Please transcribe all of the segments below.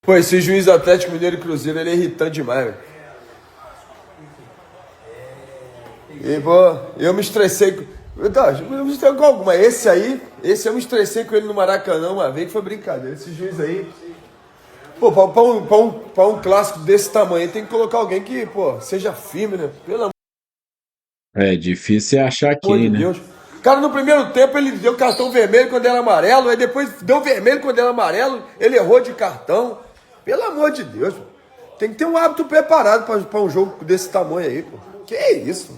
Pô, esse juiz Atlético Mineiro e Cruzeiro, ele é irritante demais, velho. E, pô, eu me estressei com... Eu me estressei com alguma. Esse eu me estressei com ele no Maracanã uma vez, que foi brincadeira. Esse juiz aí... Pô, pra um clássico desse tamanho, tem que colocar alguém que, pô, seja firme, né? Pelo É difícil achar amor quem, de né? Deus. Cara, no primeiro tempo ele deu cartão vermelho quando era amarelo, aí depois deu vermelho quando era amarelo, ele errou de cartão. Pelo amor de Deus, pô. Tem que ter um hábito preparado pra um jogo desse tamanho aí, pô. Que isso?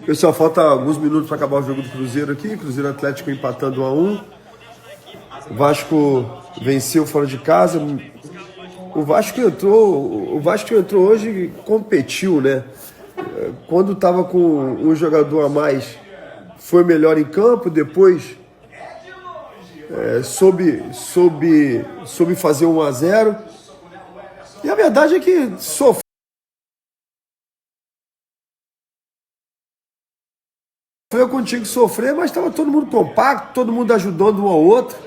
Pessoal, falta alguns minutos para acabar o jogo do Cruzeiro aqui. Cruzeiro Atlético empatando 1-1. O Vasco venceu fora de casa. O Vasco entrou hoje e competiu, né? Quando estava com um jogador a mais, foi melhor em campo. Depois soube fazer 1-0. E a verdade é que sofreu contigo sofrer, mas estava todo mundo compacto, todo mundo ajudando um ao outro.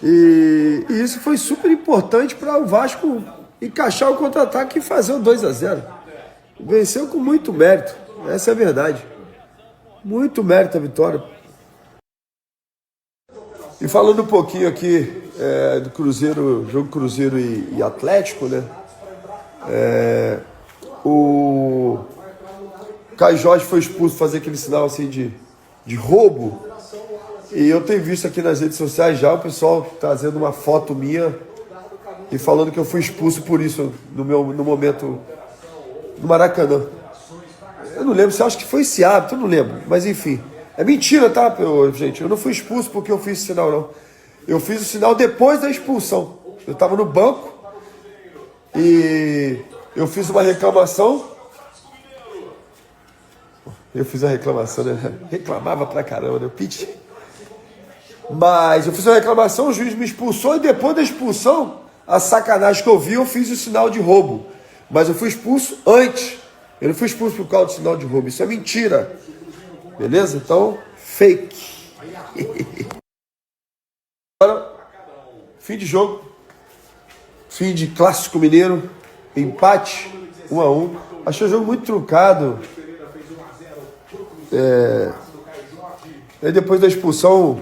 E isso foi super importante para o Vasco encaixar o contra-ataque e fazer o 2-0. Venceu com muito mérito, essa é a verdade. Muito mérito a vitória. E falando um pouquinho aqui do Cruzeiro, jogo Cruzeiro e Atlético, né? O Caio Jorge foi expulso, fazer aquele sinal assim de roubo. E eu tenho visto aqui nas redes sociais já o pessoal trazendo uma foto minha e falando que eu fui expulso por isso no momento no Maracanã. Eu não lembro, acho que foi esse hábito, eu não lembro. Mas enfim, é mentira, tá, gente? Eu não fui expulso porque eu fiz esse sinal, não. Eu fiz o sinal depois da expulsão. Eu estava no banco e eu fiz uma reclamação. Eu fiz a reclamação, né? Reclamava pra caramba, né? Pitch. Mas eu fiz uma reclamação, o juiz me expulsou e depois da expulsão, a sacanagem que eu vi, eu fiz o sinal de roubo. Mas eu fui expulso antes. Eu não fui expulso por causa do sinal de roubo. Isso é mentira. Beleza? Então, fake. Agora, fim de jogo. Fim de Clássico Mineiro. Empate, 1-1. Achei o jogo muito truncado. Aí depois da expulsão,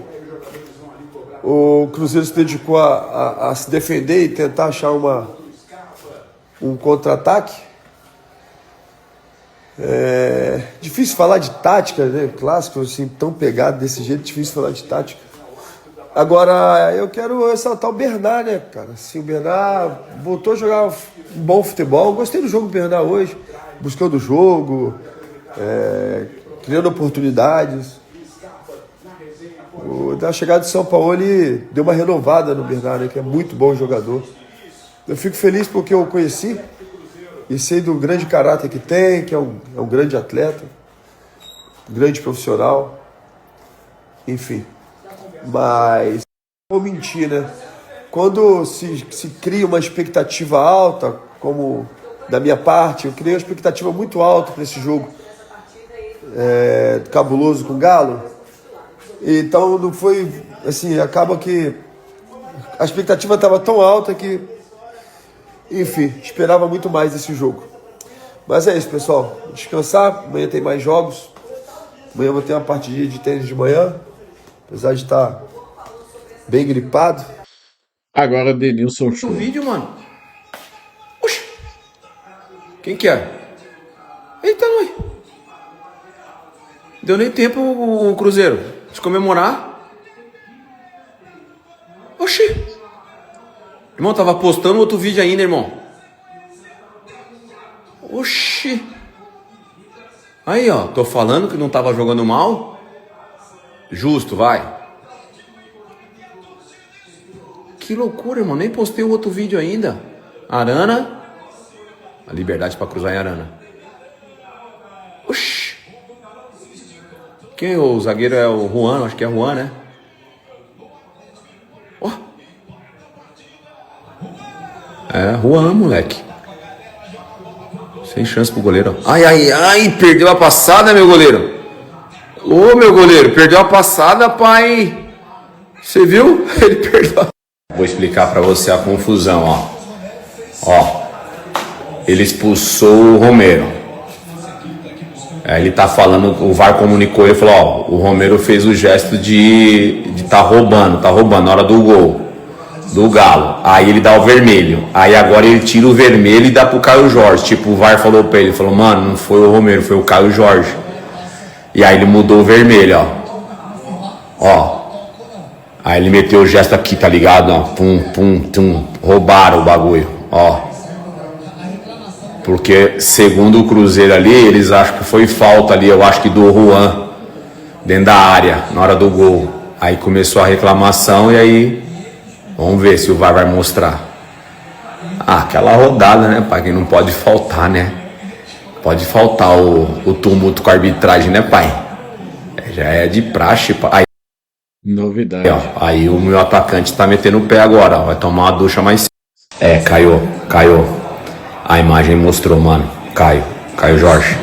o Cruzeiro se dedicou a se defender e tentar achar um contra-ataque. Difícil falar de tática, né? Clássico, assim, tão pegado desse jeito, difícil falar de tática. Agora, eu quero ressaltar o Bernard, né, cara? Assim, o Bernard voltou a jogar um bom futebol. Eu gostei do jogo do Bernard hoje, buscando o jogo, criando oportunidades. Da chegada de São Paulo, ele deu uma renovada no Bernard, né, que é muito bom jogador. Eu fico feliz porque eu o conheci e sei do grande caráter que tem, que é um grande atleta, um grande profissional, enfim. Mas, não vou mentir, né? Quando se cria uma expectativa alta, como da minha parte, eu criei uma expectativa muito alta para esse jogo cabuloso com o Galo. Então não foi, assim, acaba que a expectativa estava tão alta que, enfim, esperava muito mais desse jogo. Mas é isso, pessoal. Descansar, amanhã tem mais jogos. Amanhã eu vou ter uma partidinha de tênis de manhã, apesar de estar bem gripado. Agora Denilson Show. O vídeo, mano. Oxi. Quem que é? Eita, nós. Deu nem tempo o Cruzeiro de comemorar. Oxi. Irmão, tava postando outro vídeo ainda, irmão. Oxi. Aí, ó. Tô falando que não tava jogando mal. Justo, vai. Que loucura, irmão. Nem postei o outro vídeo ainda. Arana. A liberdade pra cruzar em Arana. Oxi. Quem é o zagueiro? É o Juan, acho que é Juan, né? Ó. É, Juan, moleque. Sem chance pro goleiro. Ai, ai, ai, perdeu a passada, meu goleiro. Ô, meu goleiro, perdeu a passada, pai. Você viu? Ele perdeu a Vou explicar pra você a confusão, ó. Ó, ele expulsou o Romero. Aí ele tá falando, o VAR comunicou, ele falou, ó, o Romero fez o gesto de tá roubando na hora do gol do Galo. Aí ele dá o vermelho. Aí agora ele tira o vermelho e dá pro Caio Jorge. Tipo, o VAR falou pra ele, falou, mano, não foi o Romero, foi o Caio Jorge. E aí ele mudou o vermelho, ó. Ó. Aí ele meteu o gesto aqui, tá ligado? Ó. Pum, pum, tum. Roubaram o bagulho, ó. Porque, segundo o Cruzeiro ali, eles acham que foi falta ali, eu acho que do Juan, dentro da área, na hora do gol. Aí começou a reclamação e aí, vamos ver se o VAR vai mostrar. Ah, aquela rodada, né, pai, que não pode faltar, né? Pode faltar o tumulto com a arbitragem, né, pai? Já é de praxe, pai. Novidade. Aí o meu atacante tá metendo o pé agora, ó, vai tomar uma ducha mais... caiu. A imagem mostrou, mano. Caio Jorge,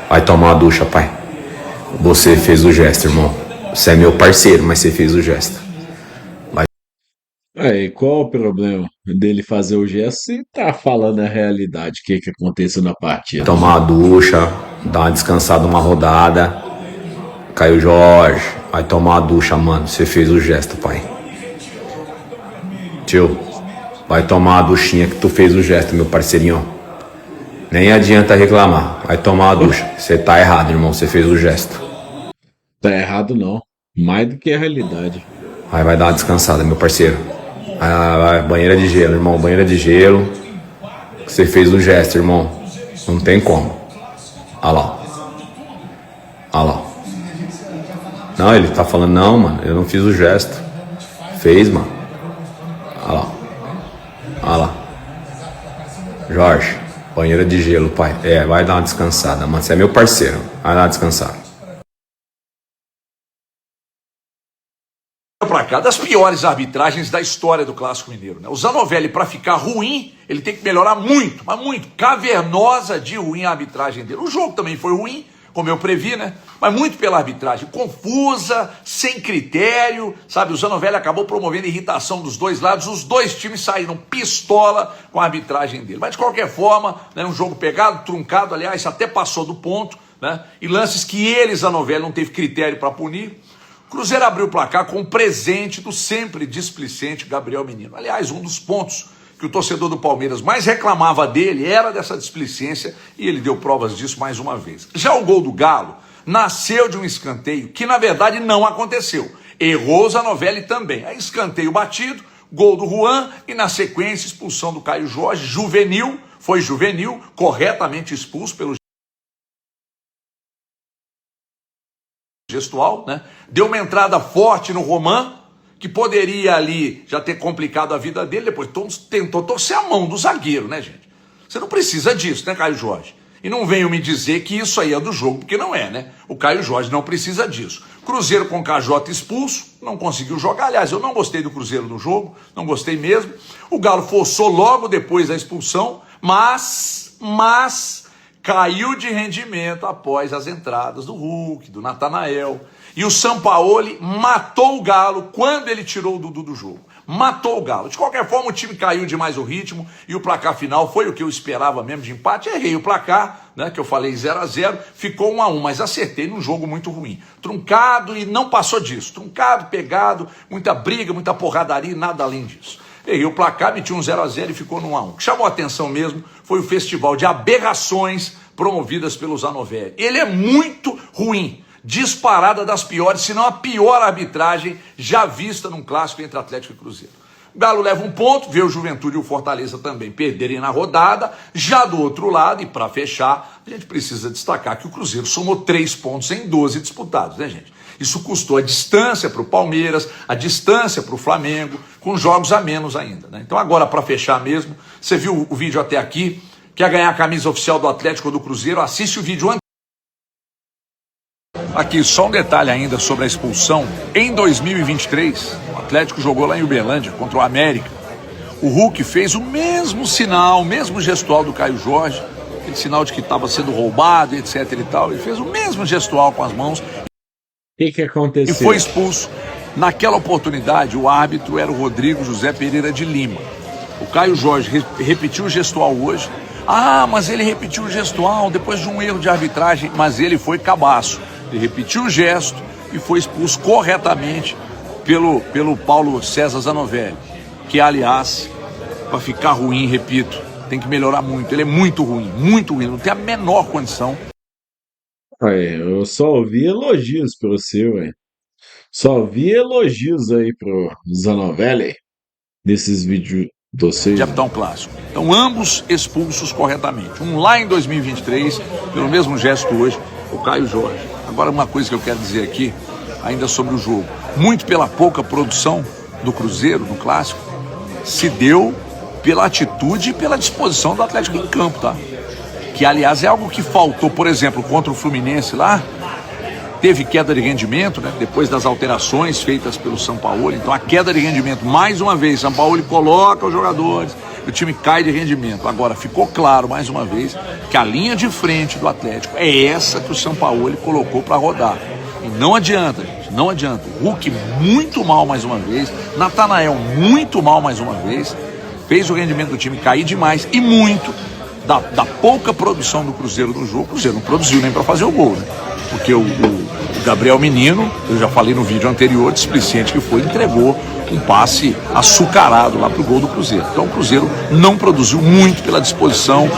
vai tomar uma ducha, pai. Você fez o gesto, irmão. Você é meu parceiro, mas você fez o gesto. E qual o problema dele fazer o gesto se tá falando a realidade, o que aconteceu na partida? Tomar uma ducha, dar uma descansada uma rodada. Caio Jorge, vai tomar uma ducha, mano. Você fez o gesto, pai. Tio, vai tomar uma duchinha que tu fez o gesto, meu parceirinho. Nem adianta reclamar. Vai tomar uma ducha. Você tá errado, irmão. Você fez o gesto. Tá errado não. Mais do que a realidade. Aí vai dar uma descansada, meu parceiro. Vai, banheira de gelo, irmão. Banheira de gelo. Você fez o gesto, irmão. Não tem como. Olha lá. Não, ele tá falando, não, mano. Eu não fiz o gesto. Fez, mano. Olha lá. Jorge, banheira de gelo, pai. Vai dar uma descansada, mano. Você é meu parceiro. Vai dar uma descansada. Pra cá, das piores arbitragens da história do Clássico Mineiro, né? O Zanovelli, para ficar ruim, ele tem que melhorar muito, mas muito. Cavernosa de ruim a arbitragem dele. O jogo também foi ruim, como eu previ, né? Mas muito pela arbitragem, confusa, sem critério, sabe? O Zanovelli acabou promovendo irritação dos dois lados, os dois times saíram pistola com a arbitragem dele. Mas de qualquer forma, né, um jogo pegado, truncado, aliás, até passou do ponto, né? E lances que ele, Zanovelli, não teve critério para punir. Cruzeiro abriu o placar com o presente do sempre displicente Gabriel Menino. Aliás, um dos pontos que o torcedor do Palmeiras mais reclamava dele era dessa displicência e ele deu provas disso mais uma vez. Já o gol do Galo nasceu de um escanteio que na verdade não aconteceu. Errou o Zanovelli também. Aí escanteio batido, gol do Juan e na sequência expulsão do Caio Jorge, juvenil, corretamente expulso pelo gestual, né? Deu uma entrada forte no Roman, que poderia ali já ter complicado a vida dele, depois tentou torcer a mão do zagueiro, né, gente? Você não precisa disso, né, Caio Jorge? E não venham me dizer que isso aí é do jogo, porque não é, né? O Caio Jorge não precisa disso. Cruzeiro com KJ expulso, não conseguiu jogar. Aliás, eu não gostei do Cruzeiro no jogo, não gostei mesmo. O Galo forçou logo depois da expulsão, mas caiu de rendimento após as entradas do Hulk, do Natanael. E o Sampaoli matou o Galo quando ele tirou o Dudu do jogo. Matou o Galo. De qualquer forma, o time caiu demais o ritmo e o placar final foi o que eu esperava mesmo de empate. Errei o placar, né, que eu falei 0-0, ficou 1-1, mas acertei num jogo muito ruim. Truncado e não passou disso. Truncado, pegado, muita briga, muita porradaria e nada além disso. Errei o placar, meti um 0-0 e ficou no 1-1. O que chamou a atenção mesmo foi o festival de aberrações promovidas pelo Zanovelli. Ele é muito ruim, disparada das piores, se não a pior arbitragem já vista num clássico entre Atlético e Cruzeiro. O Galo leva um ponto, vê o Juventude e o Fortaleza também perderem na rodada. Já do outro lado, e para fechar, a gente precisa destacar que o Cruzeiro somou 3 pontos em 12 disputados, né, gente? Isso custou a distância para o Palmeiras, a distância para o Flamengo, com jogos a menos ainda, né? Então agora, para fechar mesmo, você viu o vídeo até aqui, quer ganhar a camisa oficial do Atlético ou do Cruzeiro, assiste o vídeo antes. Aqui, só um detalhe ainda sobre a expulsão. Em 2023, o Atlético jogou lá em Uberlândia contra o América. O Hulk fez o mesmo sinal, o mesmo gestual do Caio Jorge, aquele sinal de que estava sendo roubado, etc e tal. Ele fez o mesmo gestual com as mãos O que aconteceu? e foi expulso. Naquela oportunidade, o árbitro era o Rodrigo José Pereira de Lima. O Caio Jorge repetiu o gestual hoje. Ah, mas ele repetiu o gestual depois de um erro de arbitragem, mas ele foi cabaço. Ele repetiu o gesto e foi expulso corretamente pelo Paulo César Zanovelli, que, aliás, para ficar ruim, repito, tem que melhorar muito. Ele é muito ruim, não tem a menor condição. Ué, eu só ouvi elogios pro seu, ué. Só ouvi elogios aí pro Zanovelli desses vídeos de De vocês, apitar um clássico. Então, ambos expulsos corretamente. Um lá em 2023, pelo mesmo gesto hoje, o Caio Jorge. Agora, uma coisa que eu quero dizer aqui, ainda sobre o jogo. Muito pela pouca produção do Cruzeiro no clássico, se deu pela atitude e pela disposição do Atlético em campo, tá? Que, aliás, é algo que faltou, por exemplo, contra o Fluminense lá, teve queda de rendimento, né, depois das alterações feitas pelo Sampaoli. Então a queda de rendimento, mais uma vez, Sampaoli coloca os jogadores, o time cai de rendimento. Agora ficou claro, mais uma vez, que a linha de frente do Atlético é essa que o Sampaoli colocou para rodar. E não adianta, gente, não adianta. O Hulk muito mal mais uma vez, Natanael muito mal mais uma vez, fez o rendimento do time cair demais e muito da pouca produção do Cruzeiro no jogo. O Cruzeiro não produziu nem para fazer o gol, né? Porque o Gabriel Menino, eu já falei no vídeo anterior, displicente que foi, entregou um passe açucarado lá pro gol do Cruzeiro. Então o Cruzeiro não produziu muito pela disposição,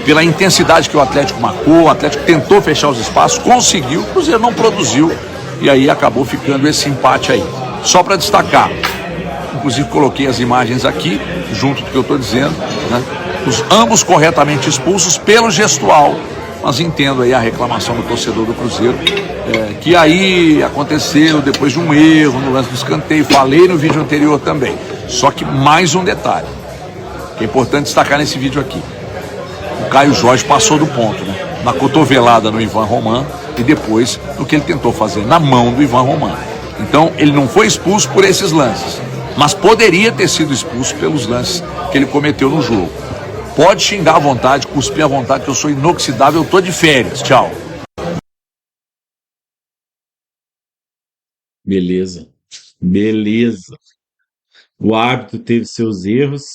pela intensidade que o Atlético marcou, o Atlético tentou fechar os espaços, conseguiu, o Cruzeiro não produziu e aí acabou ficando esse empate aí. Só para destacar, inclusive coloquei as imagens aqui, junto do que eu estou dizendo, né? Ambos corretamente expulsos pelo gestual. Mas entendo aí a reclamação do torcedor do Cruzeiro, que aí aconteceu depois de um erro no lance do escanteio. Falei no vídeo anterior também. Só que mais um detalhe, que é importante destacar nesse vídeo aqui. O Caio Jorge passou do ponto, né? Na cotovelada no Ivan Roman e depois no que ele tentou fazer na mão do Ivan Roman. Então ele não foi expulso por esses lances, mas poderia ter sido expulso pelos lances que ele cometeu no jogo. Pode xingar à vontade, cuspir à vontade, que eu sou inoxidável, eu tô de férias. Tchau. beleza. Beleza. O árbitro teve seus erros,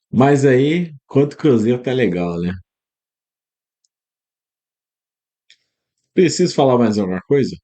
mas aí, quanto o Cruzeiro tá legal, né? Preciso falar mais alguma coisa?